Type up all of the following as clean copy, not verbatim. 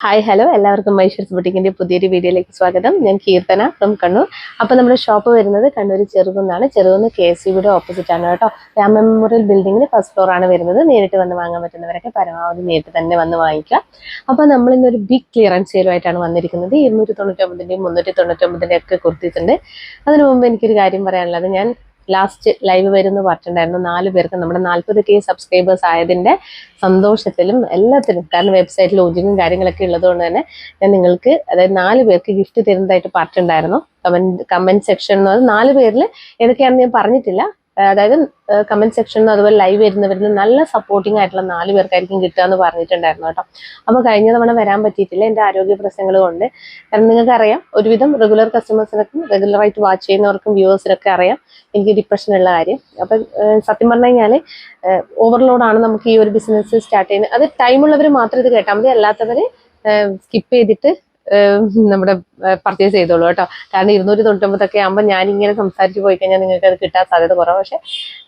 Hi hello എല്ലാവർക്കും മൈഷൂർസ് ബുട്ടിക്കിന്റെ പുതിയൊരു വീഡിയോയിലേക്ക് സ്വാഗതം. ഞാൻ കീർത്തന ഫ്രം കണ്ണൂർ. അപ്പോൾ നമ്മുടെ ഷോപ്പ് വരുന്നത് കണ്ണൂർ ചെറുകുന്നാണ്. ചെറുകുന്ന് KCBയുടെ ഓപ്പോസിറ്റ് ആണ് കേട്ടോ. രാം മെമ്മോറിയൽ ബിൽഡിങ്ങിന് ഫസ്റ്റ് ഫ്ലോർ ആണ് വരുന്നത്. നേരിട്ട് വന്ന് വാങ്ങാൻ പറ്റുന്നവരൊക്കെ പരമാവധി നേരിട്ട് തന്നെ വന്ന് വാങ്ങിക്കാം. അപ്പോൾ നമ്മൾ ഇന്നൊരു ബിഗ് ക്ലിയറൻസ് സെയിലുമായിട്ടാണ് വന്നിരിക്കുന്നത്. 299ന്റെയും 399ന്റെയും ഒക്കെ കുർത്തീസുണ്ട്. അതിനു മുമ്പ് എനിക്കൊരു കാര്യം പറയാനുള്ളത്, ഞാൻ ലാസ്റ്റ് ലൈവ് വരുന്ന പറഞ്ഞിട്ടുണ്ടായിരുന്നു 4 പേർക്ക് നമ്മുടെ 40K സബ്സ്ക്രൈബേഴ്സ് ആയതിന്റെ സന്തോഷത്തിലും എല്ലാത്തിലും, കാരണം വെബ്സൈറ്റ് ലോഞ്ചിങ്ങും കാര്യങ്ങളൊക്കെ ഉള്ളതുകൊണ്ട് തന്നെ ഞാൻ നിങ്ങൾക്ക്, അതായത് 4 പേർക്ക് ഗിഫ്റ്റ് തരുന്നതായിട്ട് പറഞ്ഞിട്ടുണ്ടായിരുന്നു. കമന്റ് സെക്ഷൻ 4 പേരിൽ ഏതൊക്കെയാണെന്ന് ഞാൻ പറഞ്ഞിട്ടില്ല. അതായത് കമന്റ് സെക്ഷനിലും അതുപോലെ ലൈവ് വരുന്നവരിൽ നല്ല സപ്പോർട്ടിംഗ് ആയിട്ടുള്ള 4 പേർക്കായിരിക്കും കിട്ടുക എന്ന് പറഞ്ഞിട്ടുണ്ടായിരുന്നു കേട്ടോ. അപ്പോൾ കഴിഞ്ഞ തവണ വരാൻ പറ്റിയിട്ടില്ല, എൻ്റെ ആരോഗ്യ പ്രശ്നങ്ങൾ കൊണ്ട്. കാരണം നിങ്ങൾക്കറിയാം, ഒരുവിധം റെഗുലർ കസ്റ്റമേഴ്സിനൊക്കെ, റെഗുലറായിട്ട് വാച്ച് ചെയ്യുന്നവർക്കും വ്യൂവേഴ്സിനൊക്കെ അറിയാം എനിക്ക് ഡിപ്രഷൻ ഉള്ള കാര്യം. അപ്പം സത്യം പറഞ്ഞു കഴിഞ്ഞാൽ ഓവർലോഡാണ് നമുക്ക് ഈ ഒരു ബിസിനസ് സ്റ്റാർട്ട് ചെയ്യുന്നത്. അത് ടൈമുള്ളവർ മാത്രം ഇത് കേട്ടാൽ മതി, അല്ലാത്തവർ സ്കിപ്പ് ചെയ്തിട്ട് നമ്മുടെ പർച്ചേസ് ചെയ്തോളൂ കേട്ടോ. കാരണം 299 ആകുമ്പോൾ ഞാനിങ്ങനെ സംസാരിച്ച് പോയി കഴിഞ്ഞാൽ നിങ്ങൾക്ക് അത് കിട്ടാൻ സാധ്യത കുറവ്. പക്ഷെ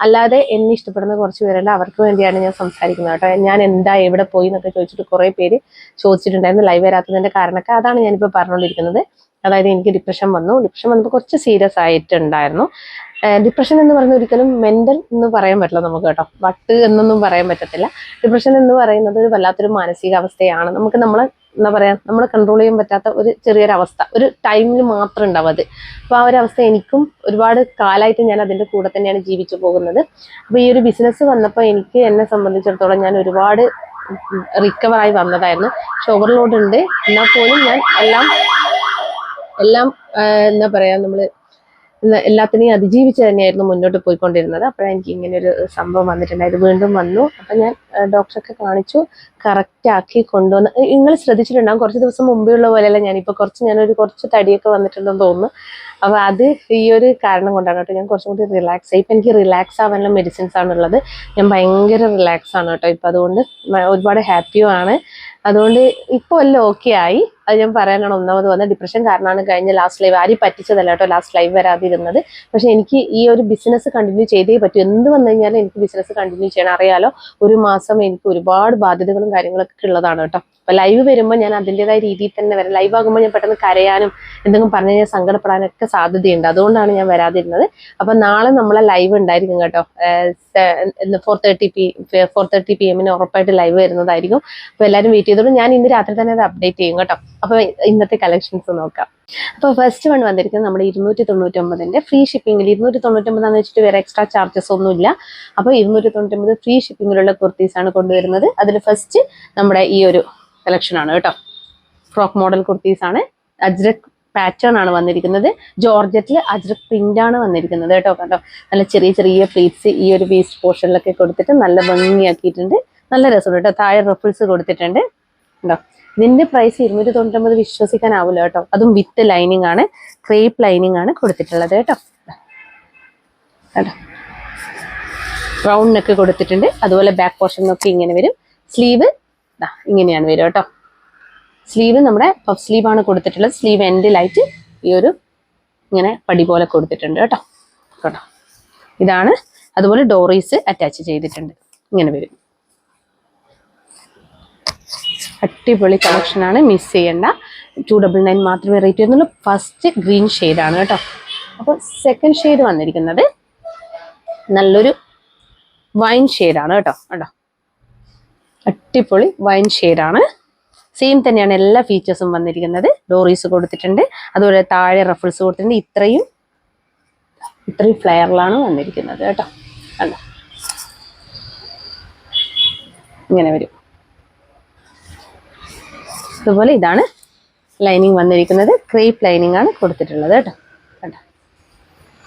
അല്ലാതെ എന്നെ ഇഷ്ടപ്പെടുന്ന കുറച്ച് പേരുണ്ട്, അവർക്ക് വേണ്ടിയാണ് ഞാൻ സംസാരിക്കുന്നത് കേട്ടോ. ഞാൻ എന്താ എവിടെ പോയി എന്നൊക്കെ ചോദിച്ചിട്ട് കുറേ പേര് ചോദിച്ചിട്ടുണ്ടായിരുന്നു ലൈവ് വരാത്തതിന്റെ കാരണമൊക്കെ. അതാണ് ഞാനിപ്പോൾ പറഞ്ഞുകൊണ്ടിരിക്കുന്നത്. അതായത് എനിക്ക് ഡിപ്രഷൻ വന്നപ്പോൾ കുറച്ച് സീരിയസ് ആയിട്ടുണ്ടായിരുന്നു. ഡിപ്രഷൻ എന്ന് പറയുന്നത് ഒരിക്കലും മെന്റൽ എന്ന് പറയാൻ പറ്റില്ല നമുക്ക് കേട്ടോ, വട്ട് എന്നൊന്നും പറയാൻ പറ്റത്തില്ല. ഡിപ്രഷൻ എന്ന് പറയുന്നത് ഒരു വല്ലാത്തൊരു മാനസികാവസ്ഥയാണ്. നമുക്ക് എന്താ പറയാ, നമ്മളെ കൺട്രോൾ ചെയ്യാൻ പറ്റാത്ത ഒരു ചെറിയൊരവസ്ഥ, ഒരു ടൈമിൽ മാത്രം ഉണ്ടാവും അത്. അപ്പോൾ ആ ഒരു അവസ്ഥ എനിക്കും ഒരുപാട് കാലമായിട്ട് ഞാൻ അതിൻ്റെ കൂടെ തന്നെയാണ് ജീവിച്ചു പോകുന്നത്. അപ്പോൾ ഈ ഒരു ബിസിനസ് വന്നപ്പോൾ എന്നെ സംബന്ധിച്ചിടത്തോളം ഞാൻ ഒരുപാട് റിക്കവറായി വന്നതായിരുന്നു. പക്ഷെ ഓവർലോഡ് ഉണ്ട്, എന്നാൽ പോലും ഞാൻ എല്ലാം എന്താ പറയാ, എല്ലാത്തിനെയും അതിജീവിച്ച് തന്നെയായിരുന്നു മുന്നോട്ട് പോയിക്കൊണ്ടിരുന്നത്. അപ്പോഴാണ് എനിക്ക് ഇങ്ങനെ ഒരു സംഭവം വന്നിട്ടുണ്ടായത്. വീണ്ടും വന്നു. അപ്പം ഞാൻ ഡോക്ടറൊക്കെ കാണിച്ചു, കറക്റ്റ് ആക്കി കൊണ്ടുവന്ന്. നിങ്ങൾ ശ്രദ്ധിച്ചിട്ടുണ്ടാകും, കുറച്ച് ദിവസം മുമ്പേ ഉള്ള പോലെയല്ല ഞാനിപ്പോൾ കുറച്ച് തടിയൊക്കെ വന്നിട്ടുണ്ടെന്ന് തോന്നുന്നു. അപ്പോൾ അത് ഈ ഒരു കാരണം കൊണ്ടാണ് കേട്ടോ. ഞാൻ കുറച്ചും കൂടി റിലാക്സ് ആയി. ഇപ്പം എനിക്ക് റിലാക്സ് ആവാനുള്ള മെഡിസിൻസ് ആണുള്ളത്. ഞാൻ ഭയങ്കര റിലാക്സ് ആണ് കേട്ടോ ഇപ്പം. അതുകൊണ്ട് ഒരുപാട് ഹാപ്പിയുമാണ്. അതുകൊണ്ട് ഇപ്പോൾ എല്ലാം ഓക്കെ ആയി. അത് ഞാൻ പറയാനാണ് ഒന്നാമത് വന്നത്. ഡിപ്രഷൻ കാരണമാണ് കഴിഞ്ഞ ലാസ്റ്റ് ലൈവ്, ആരും പറ്റിച്ചതല്ല കേട്ടോ ലാസ്റ്റ് ലൈവ് വരാതിരുന്നത്. പക്ഷെ എനിക്ക് ഈ ഒരു ബിസിനസ് കണ്ടിന്യൂ ചെയ്തേ പറ്റൂ. എന്ത് വന്നു കഴിഞ്ഞാലും എനിക്ക് ബിസിനസ് കണ്ടിന്യൂ ചെയ്യണം. അറിയാലോ, ഒരു മാസം എനിക്ക് ഒരുപാട് ബാധ്യതകളും കാര്യങ്ങളൊക്കെ ഉള്ളതാണ് കേട്ടോ. അപ്പൊ ലൈവ് വരുമ്പോൾ ഞാൻ അതിൻ്റെതായ രീതിയിൽ തന്നെ വരാം. ലൈവ് ആകുമ്പോൾ ഞാൻ പെട്ടെന്ന് കരയാനും എന്തെങ്കിലും പറഞ്ഞു കഴിഞ്ഞാൽ സങ്കടപ്പെടാനൊക്കെ സാധ്യതയുണ്ട്. അതുകൊണ്ടാണ് ഞാൻ വരാതിരുന്നത്. അപ്പൊ നാളെ നമ്മളെ ലൈവ് ഉണ്ടായിരിക്കും കേട്ടോ. 4:30 PM ഉറപ്പായിട്ട് ലൈവ് വരുന്നതായിരിക്കും. അപ്പൊ എല്ലാവരും വെയിറ്റ് ചെയ്തോളൂ. ഞാൻ ഇന്ന് രാത്രി തന്നെ അത് അപ്ഡേറ്റ് ചെയ്യും കേട്ടോ. അപ്പൊ ഇന്നത്തെ കളക്ഷൻസ് നോക്കാം. അപ്പോൾ ഫസ്റ്റ് വൺ വന്നിരിക്കുന്നത് നമ്മുടെ 299ന്റെ ഫ്രീ ഷിപ്പിംഗിൽ. 299 വെച്ചിട്ട് വേറെ എക്സ്ട്രാ ചാർജസ് ഒന്നുമില്ല. അപ്പോൾ 299 ഫ്രീ ഷിപ്പിങ്ങിലുള്ള കുർത്തീസ് ആണ് കൊണ്ടുവരുന്നത്. അതിൽ ഫസ്റ്റ് നമ്മുടെ ഈ ഒരു കളക്ഷൻ ആണ് കേട്ടോ. ഫ്രോക്ക് മോഡൽ കുർത്തീസ് ആണ്. അജ്രക് പാറ്റേൺ ആണ് വന്നിരിക്കുന്നത്. ജോർജറ്റിൽ അജ്രക് പ്രിന്റ് ആണ് വന്നിരിക്കുന്നത് കേട്ടോ. നല്ല ചെറിയ പ്ലീറ്റ്സ് ഈ ഒരു വേസ്റ്റ് പോർഷനിലൊക്കെ കൊടുത്തിട്ട് നല്ല ഭംഗിയാക്കിയിട്ടുണ്ട്. നല്ല രസമുണ്ട് കേട്ടോ. താഴെ റഫിൾസ് കൊടുത്തിട്ടുണ്ട് കേട്ടോ. ഇതിന്റെ പ്രൈസ് 299 വിശ്വസിക്കാനാവില്ല കേട്ടോ. അതും വിത്ത് ലൈനിങ് ആണ്, ക്രേപ്പ് ലൈനിങ് ആണ് കൊടുത്തിട്ടുള്ളത് കേട്ടോ. റൗണ്ടിനൊക്കെ കൊടുത്തിട്ടുണ്ട്. അതുപോലെ ബാക്ക് പോർഷനൊക്കെ ഇങ്ങനെ വരും. സ്ലീവ് ഇങ്ങനെയാണ് വരും കേട്ടോ. സ്ലീവ് നമ്മുടെ പഫ് സ്ലീവ് ആണ് കൊടുത്തിട്ടുള്ളത്. സ്ലീവ് എൻഡിലായിട്ട് ഈ ഒരു ഇങ്ങനെ പടി പോലെ കൊടുത്തിട്ടുണ്ട് കേട്ടോ. ഇതാണ്. അതുപോലെ ഡോറീസ് അറ്റാച്ച് ചെയ്തിട്ടുണ്ട്. ഇങ്ങനെ വരും. അടിപൊളി കളക്ഷനാണ്, മിസ് ചെയ്യണ്ട. 299 മാത്രമേ റേറ്റ് വരുന്നുള്ളൂ. ഫസ്റ്റ് ഗ്രീൻ ഷെയ്ഡാണ് കേട്ടോ. അപ്പോൾ സെക്കൻഡ് ഷെയ്ഡ് വന്നിരിക്കുന്നത് നല്ലൊരു വൈൻ ഷെയ്ഡാണ് കേട്ടോ. അടിപൊളി വൈൻ ഷെയ്ഡാണ്. സെയിം തന്നെയാണ് എല്ലാ ഫീച്ചേഴ്സും വന്നിരിക്കുന്നത്. ഡോറീസ് കൊടുത്തിട്ടുണ്ട്, അതുപോലെ താഴെ റഫിൾസ് കൊടുത്തിട്ടുണ്ട്. ഇത്രയും ഫ്ലെയറിലാണ് വന്നിരിക്കുന്നത് കേട്ടോ. കണ്ടോ, ഇങ്ങനെ വരും. അതുപോലെ ഇതാണ് ലൈനിങ് വന്നിരിക്കുന്നത്. ക്രേപ്പ് ലൈനിങ് ആണ് കൊടുത്തിട്ടുള്ളത് കേട്ടോ. കണ്ടോ,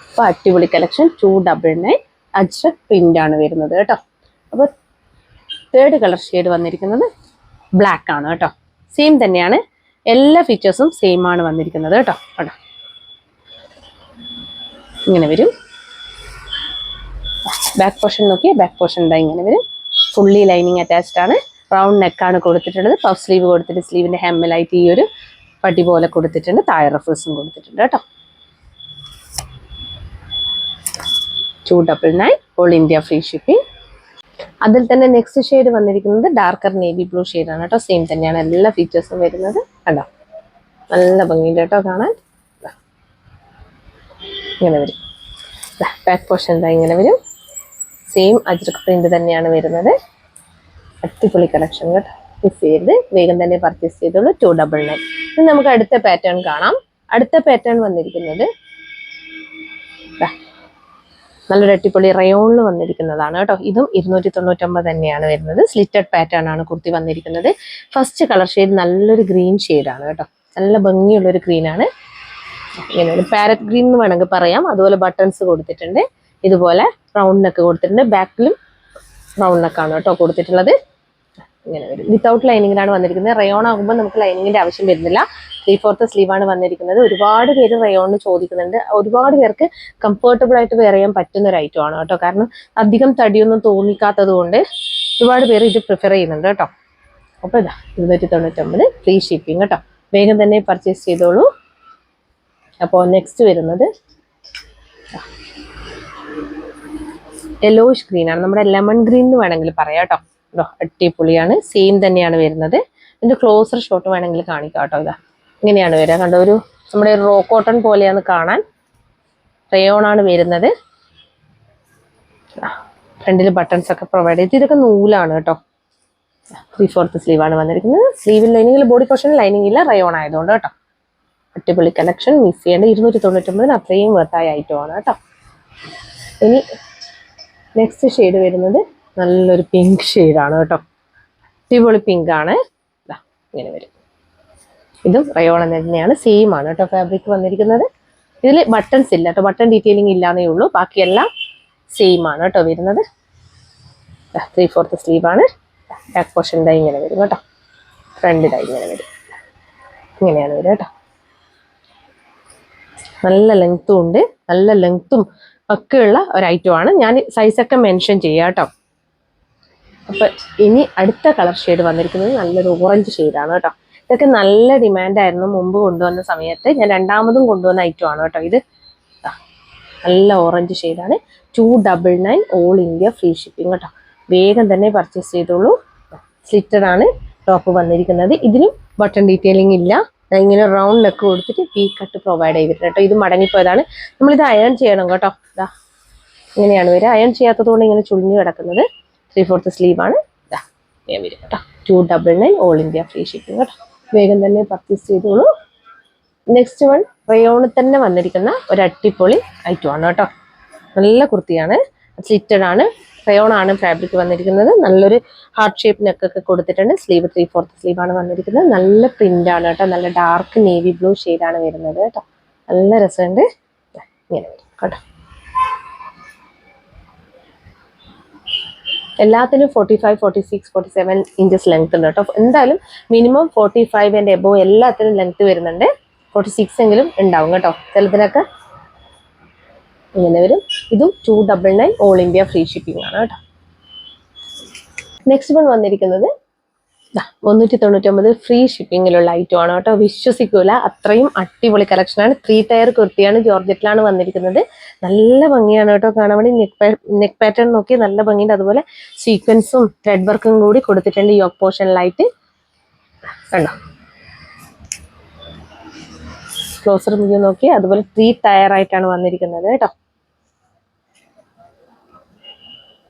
അപ്പോൾ അടിപൊളി കളക്ഷൻ. 299 അജ്രക് പ്രിന്റ് ആണ് വരുന്നത് കേട്ടോ. അപ്പോൾ തേർഡ് കളർ ഷെയ്ഡ് വന്നിരിക്കുന്നത് ബ്ലാക്ക് ആണ് കേട്ടോ. സെയിം തന്നെയാണ്, എല്ലാ ഫീച്ചേഴ്സും സെയിം ആണ് വന്നിരിക്കുന്നത് കേട്ടോ. ഇങ്ങനെ വരും. ബാക്ക് പോർഷൻ നോക്കിയാൽ ബാക്ക് പോർഷൻ ഇതാ ഇങ്ങനെ വരും. ഫുള്ളി ലൈനിങ് അറ്റാച്ച്ഡ് ആണ്. റൗണ്ട് നെക്കാണ് കൊടുത്തിട്ടുള്ളത്. പഫ് സ്ലീവ് കൊടുത്തിട്ട് സ്ലീവിന്റെ ഹെമ്മിലായിട്ട് ഈ ഒരു പട്ടി പോലെ കൊടുത്തിട്ടുണ്ട്. താഴെ റഫിൾസും കൊടുത്തിട്ടുണ്ട് കേട്ടോ. 299 ഓൾ ഇന്ത്യ ഫ്രീ ഷിപ്പിംഗ്. അതിൽ തന്നെ നെക്സ്റ്റ് ഷെയ്ഡ് വന്നിരിക്കുന്നത് ഡാർക്കർ നേവി ബ്ലൂ ആണ് കേട്ടോ. സെയിം തന്നെയാണ് എല്ലാ ഫീച്ചേഴ്സും വരുന്നത്. കണ്ടോ, നല്ല ഭംഗിയുണ്ട് കേട്ടോ കാണാൻ. ഇങ്ങനെ വരും. ബാക്ക് പോർഷൻ എന്താ ഇങ്ങനെ വരും. സെയിം അജ്രക് പ്രിന്റ് തന്നെയാണ് വരുന്നത്. അടിപൊളി കളക്ഷൻ കേട്ടോ. മിസ് ചെയ്ത് വേഗം തന്നെ പർച്ചേസ് ചെയ്തോളൂ. 299. ഇനി നമുക്ക് അടുത്ത പാറ്റേൺ കാണാം. അടുത്ത പാറ്റേൺ വന്നിരിക്കുന്നത് നല്ലൊരു അടിപൊളി റയോണിൽ വന്നിരിക്കുന്നതാണ് കേട്ടോ. ഇതും 299 തന്നെയാണ് വരുന്നത്. സ്ലിറ്റഡ് പാറ്റേൺ ആണ് കുർത്തി വന്നിരിക്കുന്നത്. ഫസ്റ്റ് കളർ ഷെയ്ഡ് നല്ലൊരു ഗ്രീൻ ഷെയ്ഡാണ് കേട്ടോ. നല്ല ഭംഗിയുള്ളൊരു ഗ്രീൻ ആണ്. ഇങ്ങനെ ഒരു പാരറ്റ് ഗ്രീൻ എന്ന് വേണമെങ്കിൽ പറയാം. അതുപോലെ ബട്ടൺസ് കൊടുത്തിട്ടുണ്ട്. ഇതുപോലെ റൗണ്ട് നെക്ക് കൊടുത്തിട്ടുണ്ട്. ബാക്കിലും റൗണ്ട് നെക്കാണ് കേട്ടോ കൊടുത്തിട്ടുള്ളത്. ഇങ്ങനെ വരും. വിത്തൗട്ട് ലൈനിങ്ങിലാണ് വന്നിരിക്കുന്നത്. റയോൺ ആകുമ്പോൾ നമുക്ക് ലൈനിങ്ങിന്റെ ആവശ്യം വരുന്നില്ല. 3/4 സ്ലീവാണ് വന്നിരിക്കുന്നത്. ഒരുപാട് പേര് റയോണിന് ചോദിക്കുന്നുണ്ട്. ഒരുപാട് പേർക്ക് കംഫർട്ടബിൾ ആയിട്ട് വെയർ ചെയ്യാൻ പറ്റുന്ന ഒരു ഐറ്റം ആണ് കേട്ടോ. കാരണം അധികം തടിയൊന്നും തോന്നിക്കാത്തത് കൊണ്ട് ഒരുപാട് പേര് ഇത് പ്രിഫർ ചെയ്യുന്നുണ്ട് കേട്ടോ. അപ്പോൾ ഇതാ 299 ഫ്രീ ഷിപ്പിംഗ് കേട്ടോ. വേഗം തന്നെ പർച്ചേസ് ചെയ്തോളൂ. അപ്പോൾ നെക്സ്റ്റ് വരുന്നത് യെല്ലോയിഷ് ഗ്രീൻ ആണ്. നമ്മുടെ ലെമൺ ഗ്രീൻ എന്ന് വേണമെങ്കിൽ പറയാം കേട്ടോ. അടിപൊളിയാണ്. സെയിം തന്നെയാണ് വരുന്നത്. ഇതിന്റെ ക്ലോസർ ഷോട്ട് വേണമെങ്കിൽ കാണിക്കാം കേട്ടോ. ഇതാ ഇങ്ങനെയാണ് വരിക. കണ്ടോ, ഒരു നമ്മുടെ റോ കോട്ടൺ പോലെയാണ് കാണാൻ. റയോൺ ആണ് വരുന്നത്. ഫ്രണ്ടിൽ ബട്ടൺസ് ഒക്കെ പ്രൊവൈഡ് ചെയ്ത്. ഇതൊക്കെ നൂലാണ് കേട്ടോ. 3/4 സ്ലീവാണ് വന്നിരിക്കുന്നത്. സ്ലീവിൽ ലൈനിങ്ങിൽ, ബോഡി പോർഷനിൽ ലൈനിങ് ഇല്ല, റയോൺ ആയതുകൊണ്ട് കേട്ടോ. അടിപൊളി കളക്ഷൻ. മിസ് ചെയ്യേണ്ട. 299 അത്രയും വർത്തായ ഐറ്റം ആണ് കേട്ടോ. ഇനി നെക്സ്റ്റ് ഷെയ്ഡ് വരുന്നത് നല്ലൊരു പിങ്ക് ഷെയ്ഡാണ് കേട്ടോ. അടിപൊളി പിങ്ക് ആണ്. ഇങ്ങനെ വരും. ഇതും റയോൺ തന്നെയാണ്. സെയിം ആണ് കേട്ടോ ഫാബ്രിക് വന്നിരിക്കുന്നത്. ഇതിൽ ബട്ടൺസ് ഇല്ല കേട്ടോ. ബട്ടൺ ഡീറ്റെയിലിംഗ് ഇല്ലാന്നേ ഉള്ളൂ. ബാക്കിയെല്ലാം സെയിം ആണ് കേട്ടോ വരുന്നത്. 3/4 സ്ലീവാണ്. ബാക്ക് പോർഷൻ ഇതായി ഇങ്ങനെ വരും കേട്ടോ. ഫ്രണ്ട് ഇതായി ഇങ്ങനെ വരും. ഇങ്ങനെയാണ് വരും കേട്ടോ. നല്ല ലെങ്ത്തും ഉണ്ട്. നല്ല ലെങ്ത്തും ഒക്കെ ഉള്ള ഒരു ഐറ്റമാണ്. ഞാൻ സൈസൊക്കെ മെൻഷൻ ചെയ്യാം കേട്ടോ. അപ്പൊ ഇനി അടുത്ത കളർ ഷെയ്ഡ് വന്നിരിക്കുന്നത് നല്ലൊരു ഓറഞ്ച് ഷെയ്ഡാണ് കേട്ടോ. ഇതൊക്കെ നല്ല ഡിമാൻഡായിരുന്നു മുമ്പ് കൊണ്ടുവന്ന സമയത്ത്. ഞാൻ രണ്ടാമതും കൊണ്ടുവന്ന ഐറ്റം ആണ് കേട്ടോ. ഇത് നല്ല ഓറഞ്ച് ഷെയ്ഡാണ്. 299 ഓൾ ഇന്ത്യ ഫ്രീ ഷിപ്പിംഗ് കേട്ടോ. വേഗം തന്നെ പർച്ചേസ് ചെയ്തോളൂ. സ്ലിറ്റഡ് ആണ് ടോപ്പ് വന്നിരിക്കുന്നത്. ഇതിനും ബട്ടൺ ഡീറ്റെയിലിംഗ് ഇല്ല. ഇങ്ങനെ റൗണ്ട് നെക്ക് കൊടുത്തിട്ട് പീ കട്ട് പ്രൊവൈഡ് ചെയ്തിട്ടുണ്ട് കേട്ടോ. ഇത് മടങ്ങിപ്പോയതാണ്. നമ്മളിത് അയൺ ചെയ്യണം കേട്ടോ. ഇതാ ഇങ്ങനെയാണ് വരിക. അയൺ ചെയ്യാത്തത് കൊണ്ട് ഇങ്ങനെ ചുളിഞ്ഞു കിടക്കുന്നത്. 3/4 സ്ലീവാണ്. ഇതാ ഞാൻ വരും കേട്ടോ. 299 ഓൾ ഇന്ത്യ ഫ്രീ ഷിപ്പിംഗ് കേട്ടോ. വേഗം തന്നെ പർച്ചേസ് ചെയ്തോളൂ. നെക്സ്റ്റ് വൺ റയോണിൽ തന്നെ വന്നിരിക്കുന്ന ഒരു അടിപൊളി ഐറ്റം ആണ് കേട്ടോ. നല്ല കുർത്തിയാണ്. സ്ലിറ്റഡ് ആണ്. റയോൺ ആണ് ഫാബ്രിക് വന്നിരിക്കുന്നത്. നല്ലൊരു ഹാർട്ട് ഷേപ്പ് നെക്കൊക്കെ കൊടുത്തിട്ടുണ്ട്. സ്ലീവ് 3/4 സ്ലീവാണ് വന്നിരിക്കുന്നത്. നല്ല പ്രിന്റ് ആണ് കേട്ടോ. നല്ല ഡാർക്ക് നേവി ബ്ലൂ ഷെയ്ഡാണ് വരുന്നത് കേട്ടോ. നല്ല രസമുണ്ട്. ഇങ്ങനെ വരും കേട്ടോ. എല്ലാത്തിനും 45, 46, 47 ഇഞ്ചസ് ലെങ്ത് ഉണ്ട് കേട്ടോ. എന്തായാലും മിനിമം 45 ആൻഡ് എബോവ് എല്ലാത്തിനും ലെങ്ത് വരുന്നുണ്ട്. 46 എങ്കിലും ഉണ്ടാവും കേട്ടോ. ചിലതിനൊക്കെ ഇങ്ങനെ വരും. ഇതും 299 ഓൾ ഇന്ത്യ ഫ്രീ ഷിപ്പിംഗ് ആണ് കേട്ടോ. നെക്സ്റ്റ് വൺ വന്നിരിക്കുന്നത് 399 ഫ്രീ ഷിപ്പിങ്ങിലുള്ള ഐറ്റം ആണ് കേട്ടോ. വിശ്വസിക്കൂല, അത്രയും അടിപൊളി കളക്ഷനാണ്. 3 ടയർ കുർത്തിയാണ്. ജോർജറ്റിലാണ് വന്നിരിക്കുന്നത്. നല്ല ഭംഗിയാണ് കേട്ടോ കാണാൻ വേണ്ടി. നെക്ക് പാറ്റേൺ നോക്കി നല്ല ഭംഗിയുണ്ട്. അതുപോലെ സീക്വൻസും ത്രെഡ് വർക്കും കൂടി കൊടുത്തിട്ടുണ്ട് യോക്ക് പോർഷനിലായിട്ട്. കണ്ടോ, ക്ലോസർ വ്യൂ നോക്കി. അതുപോലെ 3 ടയർ ആയിട്ടാണ് വന്നിരിക്കുന്നത് കേട്ടോ.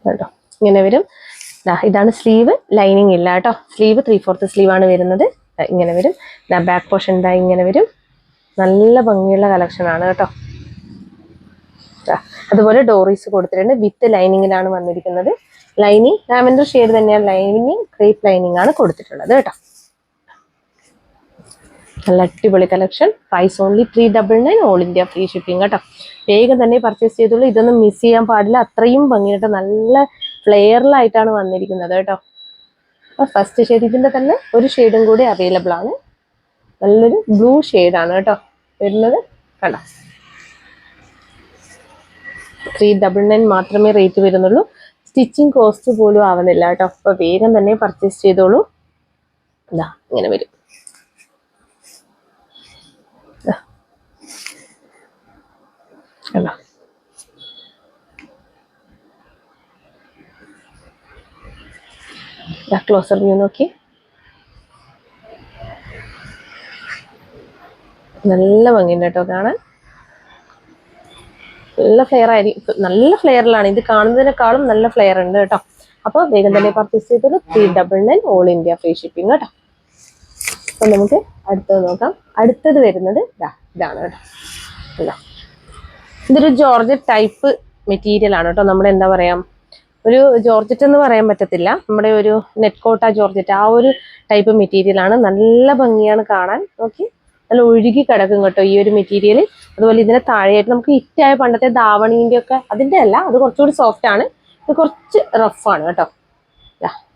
കേട്ടോ ഇങ്ങനെ വരും. ഇതാണ് സ്ലീവ്. ലൈനിങ് ഇല്ല കേട്ടോ. സ്ലീവ് 3/4 സ്ലീവാണ് വരുന്നത്. ഇങ്ങനെ വരും. ബാക്ക് പോർഷൻ ഇതാ ഇങ്ങനെ വരും. നല്ല ഭംഗിയുള്ള കളക്ഷൻ ആണ് കേട്ടോ. അതുപോലെ ഡോറീസ് കൊടുത്തിട്ടുണ്ട്. വിത്ത് ലൈനിങ്ങിലാണ് വന്നിരിക്കുന്നത്. ലൈനിങ് ലാവൻഡർ ഷെയ്ഡ് തന്നെയാണ്. ലൈനിങ് ക്രേപ്പ് ലൈനിങ് ആണ് കൊടുത്തിട്ടുള്ളത് കേട്ടോ. നല്ല അടിപൊളി collection. Price only 399 all India free shipping കേട്ടോ. വേഗം തന്നെ പർച്ചേസ് ചെയ്തോളൂ. ഇതൊന്നും മിസ് ചെയ്യാൻ പാടില്ല. അത്രയും ഭംഗിയായിട്ട് നല്ല ഫ്ലെയറിലായിട്ടാണ് വന്നിരിക്കുന്നത് കേട്ടോ. അപ്പോൾ ഫസ്റ്റ് ഷെയ്ഡ്, ഇതിൻ്റെ തന്നെ ഒരു ഷെയ്ഡും കൂടി അവൈലബിൾ ആണ്. നല്ലൊരു ബ്ലൂ ഷെയ്ഡാണ് കേട്ടോ വരുന്നത്. കണ്ടോ, 399 മാത്രമേ റേറ്റ് വരുന്നുള്ളൂ. സ്റ്റിച്ചിങ് കോസ്റ്റ് പോലും ആവുന്നില്ല കേട്ടോ. അപ്പോൾ വേഗം തന്നെ പർച്ചേസ് ചെയ്തോളൂ. ഇതാ ഇങ്ങനെ വരും. കണ്ടോ, ക്ലോസർ വ്യൂ നോക്കി. നല്ല ഭംഗിയുണ്ട് കേട്ടോ കാണാൻ. നല്ല ഫ്ലെയർ ആയിരിക്കും, നല്ല ഫ്ലെയറിലാണ് ഇത് കാണുന്നതിനേക്കാളും നല്ല ഫ്ലെയർ ഉണ്ട് കേട്ടോ. അപ്പോൾ വേഗം തന്നെ പർച്ചേസ് ചെയ്തത് 399 ഓൾ ഇന്ത്യ ഫ്രീ ഷിപ്പിംഗ് കേട്ടോ. അപ്പൊ നമുക്ക് അടുത്തത് നോക്കാം. അടുത്തത് വരുന്നത് ഇതാണ് കേട്ടോ. ഇതൊരു ജോർജറ്റ് ടൈപ്പ് മെറ്റീരിയൽ ആണ് കേട്ടോ. നമ്മുടെ എന്താ പറയാ, ഒരു ജോർജറ്റ് എന്ന് പറയാൻ പറ്റത്തില്ല, നമ്മുടെ ഒരു നെറ്റ് കോട്ട ജോർജറ്റ് ആ ഒരു ടൈപ്പ് മെറ്റീരിയൽ ആണ്. നല്ല ഭംഗിയാണ് കാണാൻ. നോക്കി, നല്ല ഒഴുകി കിടക്കും കേട്ടോ ഈ ഒരു മെറ്റീരിയൽ. അതുപോലെ ഇതിനെ താഴെയായിട്ട് നമുക്ക് ഹിറ്റായ പണ്ടത്തെ ധാവണീന്റെ ഒക്കെ അതിന്റെ അല്ല, അത് കുറച്ചുകൂടി സോഫ്റ്റ് ആണ്. ഇത് കുറച്ച് റഫാണ് കേട്ടോ.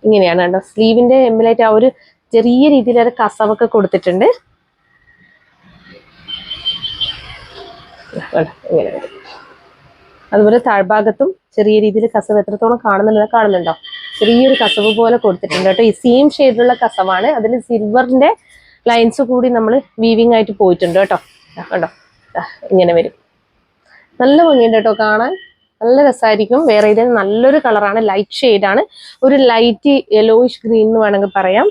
ഇങ്ങനെയാണ് കേട്ടോ. സ്ലീവിന്റെ എമ്മിലായിട്ട് ആ ഒരു ചെറിയ രീതിയിൽ ഒരു കസവൊക്കെ കൊടുത്തിട്ടുണ്ട്. ഇങ്ങനെ വരും. അതുപോലെ താഴ്ഭാഗത്തും ചെറിയ രീതിയിൽ കസവ് എത്രത്തോളം കാണുന്നുണ്ടോ, ചെറിയൊരു കസവ് പോലെ കൊടുത്തിട്ടുണ്ട് കേട്ടോ. ഈ സെയിം ഷെയ്ഡിലുള്ള കസവാണ്. അതിൽ സിൽവറിന്റെ ലൈൻസ് കൂടി നമ്മൾ വീവിങ് ആയിട്ട് പോയിട്ടുണ്ട് കേട്ടോ. കണ്ടോ, ഇങ്ങനെ വരും. നല്ല ഭംഗിയുണ്ട് കേട്ടോ കാണാൻ, നല്ല രസമായിരിക്കും. വേറെ ഇതിൽ നല്ലൊരു കളറാണ്, ലൈറ്റ് ഷെയ്ഡാണ്. ഒരു ലൈറ്റ് യെല്ലോയിഷ് ഗ്രീൻ എന്ന് വേണമെങ്കിൽ പറയാം.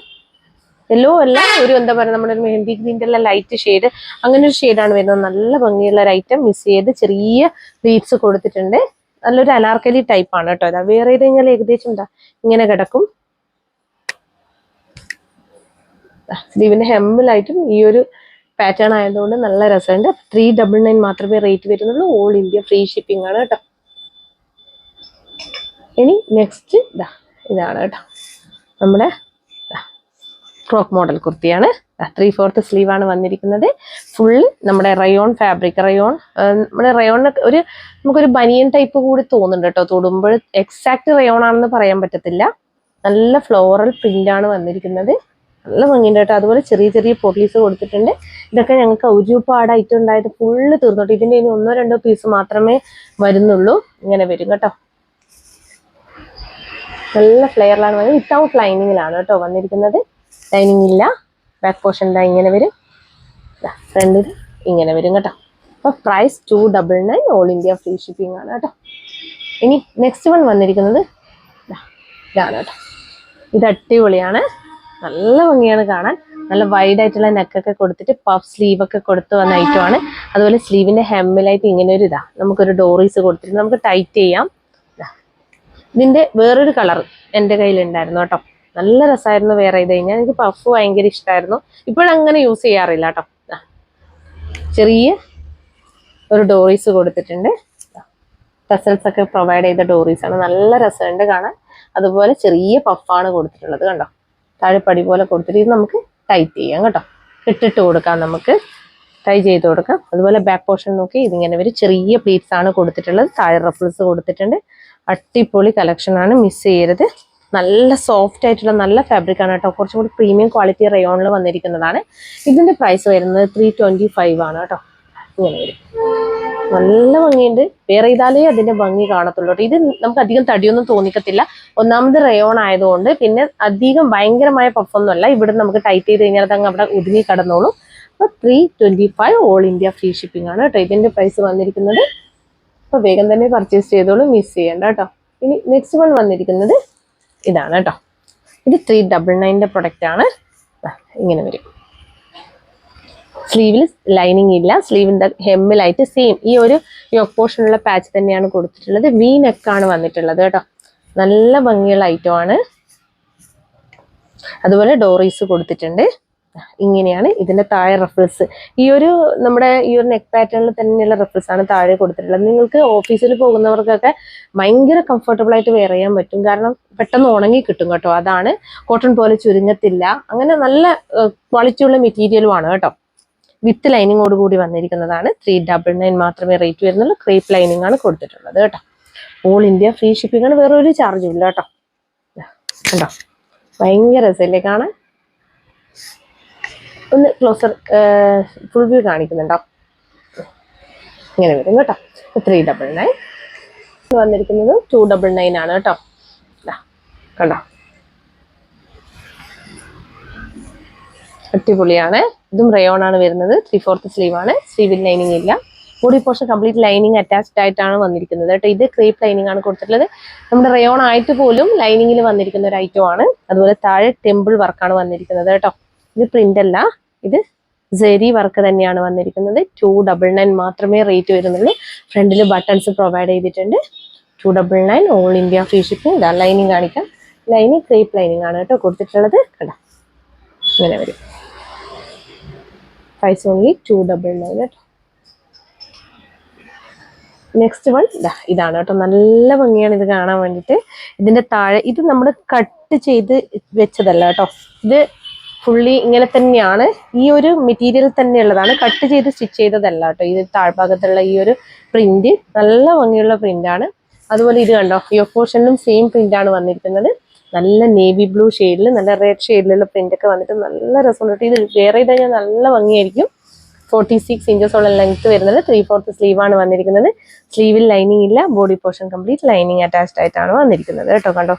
യെല്ലോ അല്ല, ഒരു എന്താ പറയുക, നമ്മുടെ ഒരു മെഹന്തി ഗ്രീൻ്റെ എല്ലാം ലൈറ്റ് ഷെയ്ഡ്, അങ്ങനെ ഒരു ഷെയ്ഡാണ് വരുന്നത്. നല്ല ഭംഗിയുള്ള ഒരു ഐറ്റം. മിസ് ചെയ്ത് ചെറിയ ബീഡ്സ് കൊടുത്തിട്ടുണ്ട്. നല്ലൊരു അനാർക്കലി ടൈപ്പ് ആണ് കേട്ടോ. അതാ വേറെ ഇത് കഴിഞ്ഞാൽ ഏകദേശം എന്താ ഇങ്ങനെ കിടക്കും. സ്ലീവിന്റെ ഹെമ്മിലായിട്ടും ഈ ഒരു പാറ്റേൺ ആയതുകൊണ്ട് നല്ല രസമുണ്ട്. 399 മാത്രമേ റേറ്റ് വരുന്നുള്ളൂ. ഓൾ ഇന്ത്യ ഫ്രീ ഷിപ്പിംഗ് ആണ് കേട്ടോ. ഇനി നെക്സ്റ്റ് ഇതാണ് കേട്ടോ, നമ്മുടെ ഫ്രോക്ക് മോഡൽ കുർത്തിയാണ്. 3/4 സ്ലീവ് ആണ് വന്നിരിക്കുന്നത്. ഫുള്ള് നമ്മുടെ റയോൺ ഫാബ്രിക്. നമ്മുടെ റയോണിന് നമുക്കൊരു ബനിയൻ ടൈപ്പ് കൂടി തോന്നുന്നുണ്ട് കേട്ടോ. തൊടുമ്പോൾ എക്സാക്ട് റയോൺ ആണെന്ന് പറയാൻ പറ്റത്തില്ല. നല്ല ഫ്ലോറൽ പ്രിന്റ് ആണ് വന്നിരിക്കുന്നത്. നല്ല ഭംഗിയുണ്ട് കേട്ടോ. അതുപോലെ ചെറിയ ചെറിയ പൊട്ടീസ് കൊടുത്തിട്ടുണ്ട്. ഇതൊക്കെ ഞങ്ങൾക്ക് ഒരുപാടായിട്ട് ഉണ്ടായത് ഫുള്ള് തീർന്നോട്ടെ. ഇതിൻ്റെ ഇനി 1-2 പീസ് മാത്രമേ വരുന്നുള്ളൂ. ഇങ്ങനെ വരും കേട്ടോ. നല്ല ഫ്ലെയറിലാണ് വന്നത്. വിത്തൗട്ട് ലൈനിങ്ങിലാണ് കേട്ടോ വന്നിരിക്കുന്നത്. ലൈനിങ് ഇല്ല. ബാക്ക് പോർഷൻ ഇങ്ങനെ വരും. ഫ്രണ്ടിൽ ഇങ്ങനെ വരും കേട്ടോ. അപ്പോൾ price 299 all India free shipping ആണ് കേട്ടോ. ഇനി നെക്സ്റ്റ് വൺ വന്നിരിക്കുന്നത് ഇതാണ് കേട്ടോ. ഇത് അടിപൊളിയാണ്, നല്ല ഭംഗിയാണ് കാണാൻ. നല്ല വൈഡ് ആയിട്ടുള്ള നെക്കൊക്കെ കൊടുത്തിട്ട് പഫ് സ്ലീവ് ഒക്കെ കൊടുത്ത് വന്ന ഐറ്റമാണ്. അതുപോലെ സ്ലീവിന്റെ ഹെമ്മിലായിട്ട് ഇങ്ങനെ ഒരു നമുക്കൊരു ഡോറീസ് കൊടുത്തിട്ട് നമുക്ക് ടൈറ്റ് ചെയ്യാം. ഇതിന്റെ വേറൊരു കളർ എൻ്റെ കയ്യിലുണ്ടായിരുന്നു കേട്ടോ. നല്ല രസമായിരുന്നു വേറെ ഇത് കഴിഞ്ഞാൽ. എനിക്ക് പഫ് ഭയങ്കര ഇഷ്ടമായിരുന്നു. ഇപ്പോഴങ്ങനെ യൂസ് ചെയ്യാറില്ല കേട്ടോ. ചെറിയ ഒരു ഡോറീസ് കൊടുത്തിട്ടുണ്ട്. ടസൽസ് ഒക്കെ പ്രൊവൈഡ് ചെയ്ത ഡോറീസ് ആണ്. നല്ല രസമുണ്ട് കാണാൻ. അതുപോലെ ചെറിയ പഫാണ് കൊടുത്തിട്ടുള്ളത് കണ്ടോ. താഴെപ്പടി പോലെ കൊടുത്തിട്ട് ഇത് നമുക്ക് ടൈറ്റ് ചെയ്യാം കേട്ടോ. ഇട്ടിട്ട് കൊടുക്കാം, നമുക്ക് ടൈ ചെയ്ത് കൊടുക്കാം. അതുപോലെ ബാക്ക് പോർഷൻ നോക്കി ഇതിങ്ങനെ ഒരു ചെറിയ പ്ലീറ്റ്സ് ആണ് കൊടുത്തിട്ടുള്ളത്. താഴെ റഫിൾസ് കൊടുത്തിട്ടുണ്ട്. അടിപൊളി കളക്ഷൻ ആണ്, മിസ് ചെയ്യരുത്. നല്ല സോഫ്റ്റ് ആയിട്ടുള്ള നല്ല ഫാബ്രിക് ആണ് കേട്ടോ. കുറച്ചും കൂടി പ്രീമിയം ക്വാളിറ്റി റയോണിൽ വന്നിരിക്കുന്നതാണ്. ഇതിന്റെ പ്രൈസ് വരുന്നത് 325 ആണ് കേട്ടോ. ഇങ്ങനെ വരും. നല്ല ഭംഗിയുണ്ട്. വേറെ ഇതാലേ അതിന്റെ ഭംഗി കാണത്തുള്ളൂ കേട്ടോ. ഇത് നമുക്ക് അധികം തടിയൊന്നും തോന്നിക്കത്തില്ല. ഒന്നാമത് റയോൺ ആയതുകൊണ്ട്. പിന്നെ അധികം ഭയങ്കരമായ പഫൊന്നും അല്ല. ഇവിടെ നമുക്ക് ടൈറ്റ് ചെയ്ത് കഴിഞ്ഞാൽ അതങ്ങ് അവിടെ ഒതുങ്ങി കടന്നോളൂ. അപ്പോൾ 325 ഓൾ ഇന്ത്യ ഫ്രീ ഷിപ്പിംഗ് ആണ് കേട്ടോ ഇതിന്റെ പ്രൈസ് വന്നിരിക്കുന്നത്. അപ്പോൾ വേഗം തന്നെ പർച്ചേസ് ചെയ്തോളൂ, മിസ് ചെയ്യണ്ട കേട്ടോ. ഇനി നെക്സ്റ്റ് വൺ വന്നിരിക്കുന്നത് ഇതാണ് കേട്ടോ. ഇത് 399 പ്രൊഡക്റ്റ് ആണ്. ഇങ്ങനെ വരും. സ്ലീവിൽ ലൈനിങ് ഇല്ല. സ്ലീവിന്റെ ഹെമ്മിലായിട്ട് സെയിം ഈ ഒരു യോക്ക് പോർഷനുള്ള പാച്ച് തന്നെയാണ് കൊടുത്തിട്ടുള്ളത്. വി നെക്കാണ് വന്നിട്ടുള്ളത് കേട്ടോ. നല്ല ഭംഗിയുള്ള ഐറ്റം ആണ്. അതുപോലെ ഡോറീസ് കൊടുത്തിട്ടുണ്ട്. ഇങ്ങനെയാണ് ഇതിന്റെ താഴെ റഫിൾസ്. നമ്മുടെ ഈ ഒരു നെക്ക് പാറ്റേണിൽ തന്നെയുള്ള റഫിൾസ് ആണ് താഴെ കൊടുത്തിട്ടുള്ളത്. നിങ്ങൾക്ക് ഓഫീസിൽ പോകുന്നവർക്കൊക്കെ ഭയങ്കര കംഫർട്ടബിൾ ആയിട്ട് വെയർ ചെയ്യാൻ പറ്റും. കാരണം പെട്ടെന്ന് ഉണങ്ങി കിട്ടും കേട്ടോ. അതാണ്, കോട്ടൺ പോലെ ചുരുങ്ങത്തില്ല. അങ്ങനെ നല്ല ക്വാളിറ്റിയുള്ള മെറ്റീരിയലും ആണ് കേട്ടോ. വിത്ത് ലൈനിങ്ങോട് കൂടി വന്നിരിക്കുന്നതാണ്. 399 മാത്രമേ റേറ്റ് വരുന്നുള്ളൂ. ക്രേപ്പ് ലൈനിങ് ആണ് കൊടുത്തിട്ടുള്ളത് കേട്ടോ. ഓൾ ഇന്ത്യ ഫ്രീ ഷിപ്പിംഗ് ആണ്. വേറൊരു ചാർജും ഇല്ല കേട്ടോ. കണ്ടോ, ഭയങ്കര രസമല്ലേ കാണാൻ. ഒന്ന് ക്ലോസർ ഫുൾ വ്യൂ കാണിക്കുന്നുണ്ടോ. ഇങ്ങനെ വരും കേട്ടോ. 399 വന്നിരിക്കുന്നത് 299 ആണ് കേട്ടോ. കണ്ടോ, അടിപൊളിയാണ്. ഇതും റയോൺ ആണ് വരുന്നത്. 3/4 സ്ലീവ് ആണ്. സ്ലീവിൽ ലൈനിങ് ഇല്ല. Body portion complete lining attached ആയിട്ടാണ് വന്നിരിക്കുന്നത് കേട്ടോ. ഇത് ക്രേപ്പ് ലൈനിങ് ആണ് കൊടുത്തിട്ടുള്ളത്. നമ്മുടെ റയോൺ ആയിട്ട് പോലും ലൈനിങ്ങിൽ വന്നിരിക്കുന്ന ഒരു ഐറ്റം ആണ്. അതുപോലെ താഴെ ടെമ്പിൾ വർക്കാണ് വന്നിരിക്കുന്നത് കേട്ടോ. ഇത് പ്രിന്റ് അല്ല, ഇത് സെരി വർക്ക് തന്നെയാണ് വന്നിരിക്കുന്നത്. 299 മാത്രമേ റേറ്റ് വരുന്നുള്ളൂ. ഫ്രണ്ടിൽ ബട്ടൺസ് പ്രൊവൈഡ് ചെയ്തിട്ടുണ്ട്. 299 ഓൾ ഇന്ത്യ ഫ്രീ ഷിപ്പിംഗ്. ഇതാ ലൈനിങ് കാണിക്കാം. ലൈനിങ് ക്രേപ്പ് ലൈനിങ് ആണ് കേട്ടോ കൊടുത്തിട്ടുള്ളത്. കണ്ടോ ഇങ്ങനെ വരും. പ്രൈസ് ഓൺലി 299 കേട്ടോ. നെക്സ്റ്റ് വൺ ഇതാണ് കേട്ടോ. നല്ല ഭംഗിയാണ് ഇത് കാണാൻ വേണ്ടിയിട്ട്. ഇതിന്റെ താഴെ ഇത് നമ്മൾ കട്ട് ചെയ്ത് വെച്ചതല്ല കേട്ടോ. ഇത് ഫുള്ളി ഇങ്ങനെ തന്നെയാണ്. ഈ ഒരു മെറ്റീരിയൽ തന്നെയുള്ളതാണ്. കട്ട് ചെയ്ത് സ്റ്റിച്ച് ചെയ്തതല്ല കേട്ടോ. ഇത് താഴ്ഭാഗത്തുള്ള ഈ ഒരു പ്രിന്റ് നല്ല ഭംഗിയുള്ള പ്രിന്റാണ്. അതുപോലെ ഇത് കണ്ടോ, ഈ പോർഷനിലും സെയിം പ്രിന്റാണ് വന്നിരിക്കുന്നത്. നല്ല നേവി ബ്ലൂ ഷെയ്ഡിൽ നല്ല റെഡ് ഷെയ്ഡിലുള്ള പ്രിന്റ് ഒക്കെ വന്നിട്ട് നല്ല രസമുണ്ട്. ഇത് വെയർ ചെയ്ത് കഴിഞ്ഞാൽ നല്ല ഭംഗിയായിരിക്കും. 46 ഇഞ്ചസോളം ലെങ്ത് വരുന്നത്. 3/4 സ്ലീവ് ആണ് വന്നിരിക്കുന്നത്. സ്ലീവിൽ ലൈനിങ് ഇല്ല. Body portion complete lining attached ആയിട്ടാണ് വന്നിരിക്കുന്നത് കേട്ടോ. കണ്ടോ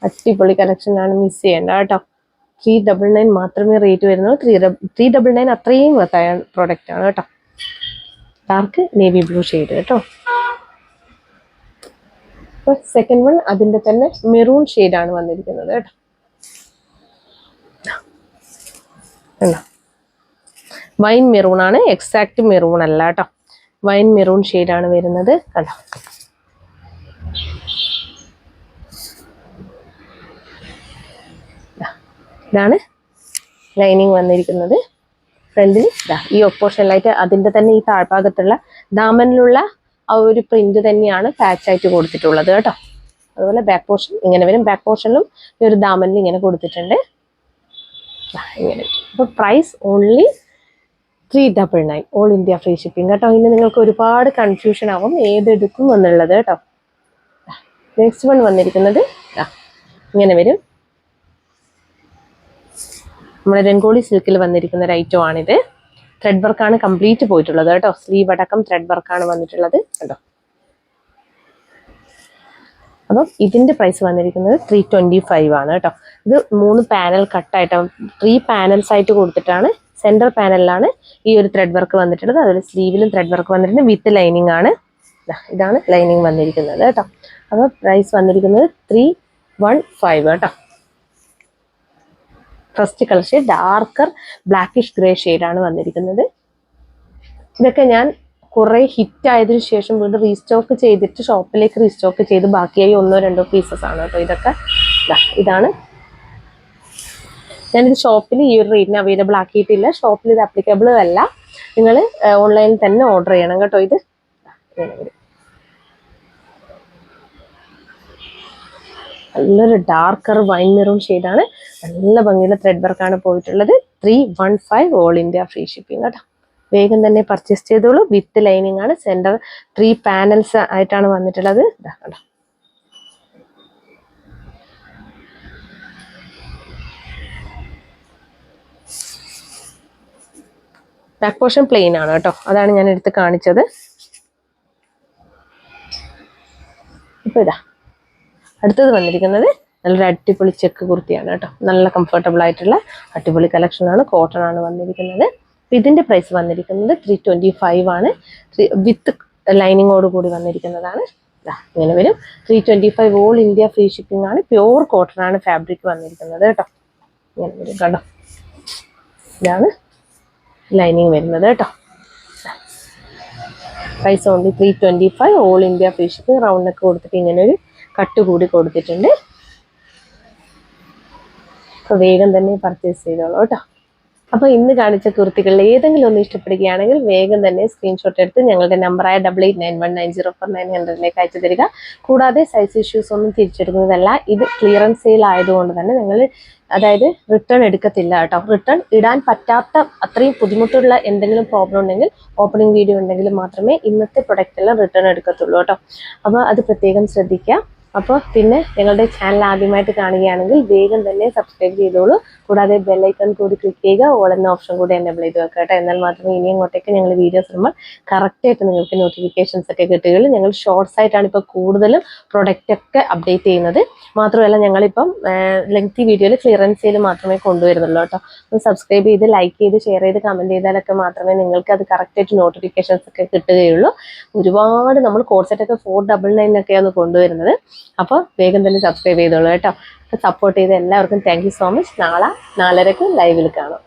അടിപൊളി കളക്ഷൻ ആണ്, മിസ് ചെയ്യേണ്ട കേട്ടോ. 399 മാത്രമേ റേറ്റ് വരുന്നുള്ളൂ. 399 അത്രയും വർത്തായ പ്രോഡക്റ്റ് ആണ് കേട്ടോ. ഡാർക്ക് നേവി ബ്ലൂ ഷെയ്ഡ് കേട്ടോ. സെക്കൻഡ് വൺ അതിന്റെ തന്നെ മെറൂൺ ഷെയ്ഡാണ് വന്നിരിക്കുന്നത് കേട്ടോ. വൈൻ മെറൂൺ ആണ്, എക്സാക്ട് മെറൂൺ അല്ല കേട്ടോ. വൈൻ മെറൂൺ ഷെയ്ഡാണ് വരുന്നത് കണ്ടോ. ഇതാണ് ലൈനിങ് വന്നിരിക്കുന്നത്. ഫ്രണ്ടിൽ ഈ ഒപ്പോഷനിലായിട്ട് അതിന്റെ തന്നെ ഈ താഴ്ഭാഗത്തുള്ള ദാമനിലുള്ള ആ ഒരു പ്രിന്റ് തന്നെയാണ് പാച്ച് ആയിട്ട് കൊടുത്തിട്ടുള്ളത് കേട്ടോ. അതുപോലെ ബാക്ക് പോർഷൻ ഇങ്ങനെ വരും. ബാക്ക് പോർഷനിലും ഈ ഒരു ദാമനിൽ ഇങ്ങനെ കൊടുത്തിട്ടുണ്ട്. ഇങ്ങനെ. അപ്പോൾ price only 399 all India free shipping കേട്ടോ. ഇനി നിങ്ങൾക്ക് ഒരുപാട് കൺഫ്യൂഷൻ ആവും ഏതെടുക്കും എന്നുള്ളത് കേട്ടോ. നെക്സ്റ്റ് വൺ വന്നിരിക്കുന്നത് ഇങ്ങനെ വരും. നമ്മുടെ രംഗോളി സിൽക്കിൽ വന്നിരിക്കുന്ന ഒരു ഐറ്റം ആണിത്. ത്രെഡ് വർക്കാണ് കംപ്ലീറ്റ് പോയിട്ടുള്ളത് കേട്ടോ. സ്ലീവ് അടക്കം ത്രെഡ് വർക്കാണ് വന്നിട്ടുള്ളത് കേട്ടോ. അപ്പം ഇതിന്റെ പ്രൈസ് വന്നിരിക്കുന്നത് 325 ആണ് കേട്ടോ. ഇത് 3 പാനൽ കട്ടായിട്ട് 3 പാനൽസ് ആയിട്ട് കൊടുത്തിട്ടാണ്. സെന്റർ പാനലിലാണ് ഈ ഒരു ത്രെഡ് വർക്ക് വന്നിട്ടുള്ളത്. അതുപോലെ സ്ലീവിലും ത്രെഡ് വർക്ക് വന്നിട്ടുണ്ട്. വിത്ത് ലൈനിങ് ആണ്. ഇതാണ് ലൈനിങ് വന്നിരിക്കുന്നത് കേട്ടോ. അപ്പോൾ പ്രൈസ് വന്നിരിക്കുന്നത് 315 കേട്ടോ. First colour shade darker blackish grey ഷെയ്ഡാണ് വന്നിരിക്കുന്നത്. ഇതൊക്കെ ഞാൻ കുറെ ഹിറ്റ് ആയതിനു ശേഷം വീണ്ടും റീസ്റ്റോക്ക് ചെയ്തിട്ട് ഷോപ്പിലേക്ക് റീസ്റ്റോക്ക് ചെയ്ത് ബാക്കിയായി 1-2 പീസസ് ആണ് കേട്ടോ. ഇതൊക്കെ ഇതാണ്. ഞാനിത് ഷോപ്പിൽ ഈ ഒരു റേറ്റിന് അവൈലബിൾ ആക്കിയിട്ടില്ല. ഷോപ്പിൽ ഇത് അപ്ലിക്കബിൾ അല്ല. നിങ്ങൾ ഓൺലൈനിൽ തന്നെ ഓർഡർ ചെയ്യണം കേട്ടോ. ഇത് നല്ലൊരു ഡാർക്കർ വൈൻ മെറൂൺ ഷെയ്ഡാണ്. നല്ല ഭംഗിയുള്ള ത്രെഡ് വർക്കാണ് പോയിട്ടുള്ളത്. 315 ഓൾ ഇന്ത്യ ഫ്രീ ഷിപ്പിംഗ് കേട്ടോ. വേഗം തന്നെ പർച്ചേസ് ചെയ്തോളൂ. വിത്ത് ലൈനിങ് ആണ്. സെന്റർ 3 പാനൽസ് ആയിട്ടാണ് വന്നിട്ടുള്ളത്. കേട്ടോ ബാക്ക് പോർഷൻ പ്ലെയിൻ ആണ് കേട്ടോ. അതാണ് ഞാൻ എടുത്ത് കാണിച്ചത്. ഇപ്പൊ അടുത്തത് വന്നിരിക്കുന്നത് നല്ലൊരു അടിപൊളി ചെക്ക് കുർത്തിയാണ് കേട്ടോ. നല്ല കംഫർട്ടബിൾ ആയിട്ടുള്ള അടിപൊളി കളക്ഷൻ ആണ്. കോട്ടൺ ആണ് വന്നിരിക്കുന്നത്. ഇതിന്റെ പ്രൈസ് വന്നിരിക്കുന്നത് 325 ആണ്. വിത്ത് ലൈനിങ്ങോട് കൂടി വന്നിരിക്കുന്നതാണ്. ഇങ്ങനെ വരും. 325 ഓൾ ഇന്ത്യ ഫ്രീ ഷിപ്പിംഗ് ആണ്. പ്യൂർ കോട്ടൺ ആണ് ഫാബ്രിക് വന്നിരിക്കുന്നത് കേട്ടോ. ഇങ്ങനെ വരും കണ്ടോ. ഇതാണ് ലൈനിങ് വരുന്നത് കേട്ടോ. Price only 325 all India free shipping. Round ഒക്കെ കൊടുത്തിട്ട് ഇങ്ങനെ ഒരു കട്ട് കൂടി കൊടുത്തിട്ടുണ്ട്. അപ്പോൾ വേഗം തന്നെ പർച്ചേസ് ചെയ്തോളൂ കേട്ടോ. അപ്പോൾ ഇന്ന് കാണിച്ച കുർത്തികളിൽ ഏതെങ്കിലും ഒന്ന് ഇഷ്ടപ്പെടുകയാണെങ്കിൽ വേഗം തന്നെ സ്ക്രീൻഷോട്ട് എടുത്ത് ഞങ്ങളുടെ നമ്പറായ 8891904900 അയച്ചു തരിക. കൂടാതെ സൈസ് ഇഷ്യൂസ് ഒന്നും തിരിച്ചെടുക്കുന്നതല്ല. ഇത് ക്ലിയറൻസ് സെയിൽ ആയതുകൊണ്ട് തന്നെ നിങ്ങൾ അതായത് റിട്ടേൺ എടുക്കത്തില്ല കേട്ടോ. റിട്ടേൺ ഇടാൻ പറ്റാത്ത അത്രയും ബുദ്ധിമുട്ടുള്ള എന്തെങ്കിലും പ്രോബ്ലം ഉണ്ടെങ്കിൽ ഓപ്പണിംഗ് വീഡിയോ ഉണ്ടെങ്കിൽ മാത്രമേ ഇന്നത്തെ പ്രൊഡക്റ്റ് എല്ലാം റിട്ടേൺ എടുക്കത്തുള്ളൂ കേട്ടോ. അപ്പോൾ അത് പ്രത്യേകം ശ്രദ്ധിക്കുക. അപ്പോൾ പിന്നെ ഞങ്ങളുടെ ചാനൽ ആദ്യമായിട്ട് കാണുകയാണെങ്കിൽ വേഗം തന്നെ സബ്സ്ക്രൈബ് ചെയ്തോളൂ. കൂടാതെ ബെല്ലൈക്കൺ കൂടി ക്ലിക്ക് ചെയ്യുക, ഓൾ എന്ന ഓപ്ഷൻ കൂടി എനേബിൾ ചെയ്ത് വെക്കുക കേട്ടോ. എന്നാൽ മാത്രമേ ഇനി അങ്ങോട്ടേക്ക് ഞങ്ങൾ വീഡിയോസ് ഇടുമ്പോൾ കറക്റ്റായിട്ട് നിങ്ങൾക്ക് നോട്ടിഫിക്കേഷൻസ് ഒക്കെ കിട്ടുകയുള്ളൂ. ഞങ്ങൾ ഷോർട്സ് ആയിട്ടാണ് ഇപ്പോൾ കൂടുതലും പ്രൊഡക്റ്റ് ഒക്കെ അപ്ഡേറ്റ് ചെയ്യുന്നത്. മാത്രമല്ല ഞങ്ങളിപ്പം ലെങ്തി വീഡിയോയിൽ ക്ലിയറൻസ് സെയിൽ മാത്രമേ കൊണ്ടുവരുന്നുള്ളൂ കേട്ടോ. ഒന്ന് സബ്സ്ക്രൈബ് ചെയ്ത് ലൈക്ക് ചെയ്ത് ഷെയർ ചെയ്ത് കമൻറ്റ് ചെയ്താലൊക്കെ മാത്രമേ നിങ്ങൾക്ക് അത് കറക്റ്റായിട്ട് നോട്ടിഫിക്കേഷൻസ് ഒക്കെ കിട്ടുകയുള്ളൂ. ഒരുപാട് നമ്മൾ കോഡ് സെറ്റൊക്കെ 499 ഒക്കെയാണ് കൊണ്ടുവരുന്നത്. അപ്പോൾ വേഗം തന്നെ സബ്സ്ക്രൈബ് ചെയ്തോളൂ കേട്ടോ. സപ്പോർട്ട് ചെയ്ത് എല്ലാവർക്കും താങ്ക് യു സോ മച്ച്. നാളെ 4:30 ലൈവിൽ കാണാം.